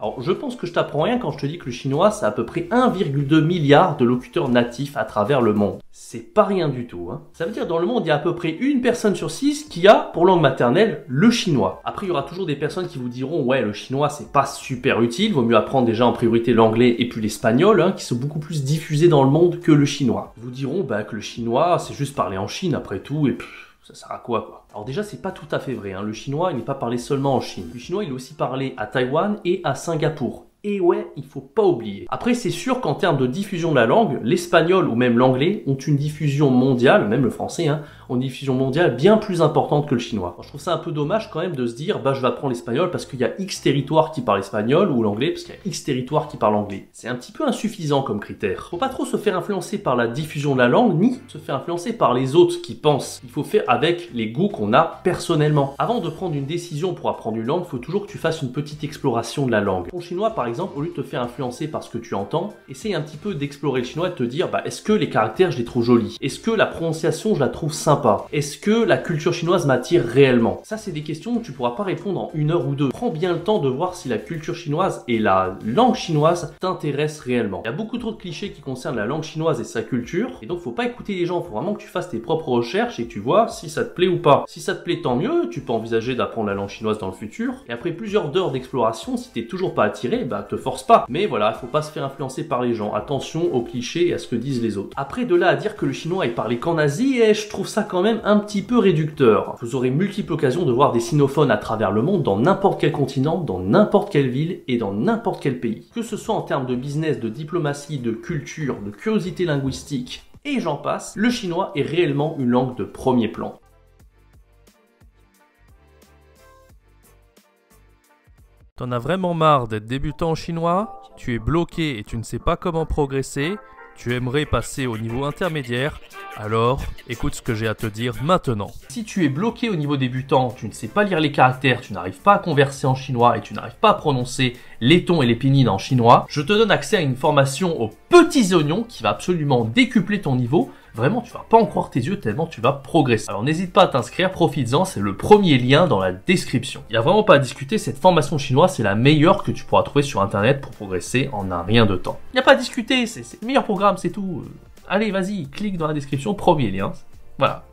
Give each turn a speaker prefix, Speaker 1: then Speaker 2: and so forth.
Speaker 1: Alors, je pense que je t'apprends rien quand je te dis que le chinois, c'est à peu près 1,2 milliard de locuteurs natifs à travers le monde. C'est pas rien du tout, hein. Ça veut dire dans le monde, il y a à peu près une personne sur 6 qui a pour langue maternelle le chinois. Après, il y aura toujours des personnes qui vous diront ouais, le chinois c'est pas super utile, vaut mieux apprendre déjà en priorité l'anglais et puis l'espagnol, hein, qui sont beaucoup plus diffusés dans le monde que le chinois. Ils vous diront bah, que le chinois c'est juste parler en Chine après tout et ça sert à quoi. Alors déjà, c'est pas tout à fait vrai, hein. Le chinois, il n'est pas parlé seulement en Chine. Le chinois, il est aussi parlé à Taïwan et à Singapour. Et ouais, il faut pas oublier. Après, c'est sûr qu'en termes de diffusion de la langue, l'espagnol ou même l'anglais ont une diffusion mondiale, même le français, hein, ont une diffusion mondiale bien plus importante que le chinois. Alors, je trouve ça un peu dommage quand même de se dire, bah je vais apprendre l'espagnol parce qu'il y a X territoires qui parlent espagnol, ou l'anglais parce qu'il y a X territoires qui parlent anglais. C'est un petit peu insuffisant comme critère. Faut pas trop se faire influencer par la diffusion de la langue, ni se faire influencer par les autres qui pensent. Il faut faire avec les goûts qu'on a personnellement. Avant de prendre une décision pour apprendre une langue, il faut toujours que tu fasses une petite exploration de la langue. Pour le chinois, par exemple, au lieu de te faire influencer par ce que tu entends, essaye un petit peu d'explorer le chinois et de te dire, bah, est-ce que les caractères, je les trouve jolis? Est-ce que la prononciation, je la trouve sympa? Est-ce que la culture chinoise m'attire réellement? Ça, c'est des questions où tu pourras pas répondre en 1 heure ou 2. Prends bien le temps de voir si la culture chinoise et la langue chinoise t'intéressent réellement. Il y a beaucoup trop de clichés qui concernent la langue chinoise et sa culture, et donc faut pas écouter les gens, faut vraiment que tu fasses tes propres recherches et que tu vois si ça te plaît ou pas. Si ça te plaît, tant mieux, tu peux envisager d'apprendre la langue chinoise dans le futur, et après plusieurs heures d'exploration, si t'es toujours pas attiré, bah te force pas. Mais voilà, faut pas se faire influencer par les gens. Attention aux clichés et à ce que disent les autres. Après, de là à dire que le chinois est parlé qu'en Asie, je trouve ça quand même un petit peu réducteur. Vous aurez multiples occasions de voir des sinophones à travers le monde, dans n'importe quel continent, dans n'importe quelle ville et dans n'importe quel pays. Que ce soit en termes de business, de diplomatie, de culture, de curiosité linguistique, et j'en passe, le chinois est réellement une langue de premier plan.
Speaker 2: T'en as vraiment marre d'être débutant en chinois? Tu es bloqué et tu ne sais pas comment progresser? Tu aimerais passer au niveau intermédiaire? Alors, écoute ce que j'ai à te dire maintenant.
Speaker 1: Si tu es bloqué au niveau débutant, tu ne sais pas lire les caractères, tu n'arrives pas à converser en chinois et tu n'arrives pas à prononcer les tons et les pinyin en chinois, je te donne accès à une formation aux petits oignons qui va absolument décupler ton niveau. Vraiment, tu vas pas en croire tes yeux tellement tu vas progresser. Alors n'hésite pas à t'inscrire, profites-en, c'est le premier lien dans la description. Il n'y a vraiment pas à discuter, cette formation chinoise, c'est la meilleure que tu pourras trouver sur internet pour progresser en un rien de temps. Il n'y a pas à discuter, c'est le meilleur programme, c'est tout. Allez, vas-y, clique dans la description, premier lien. Voilà.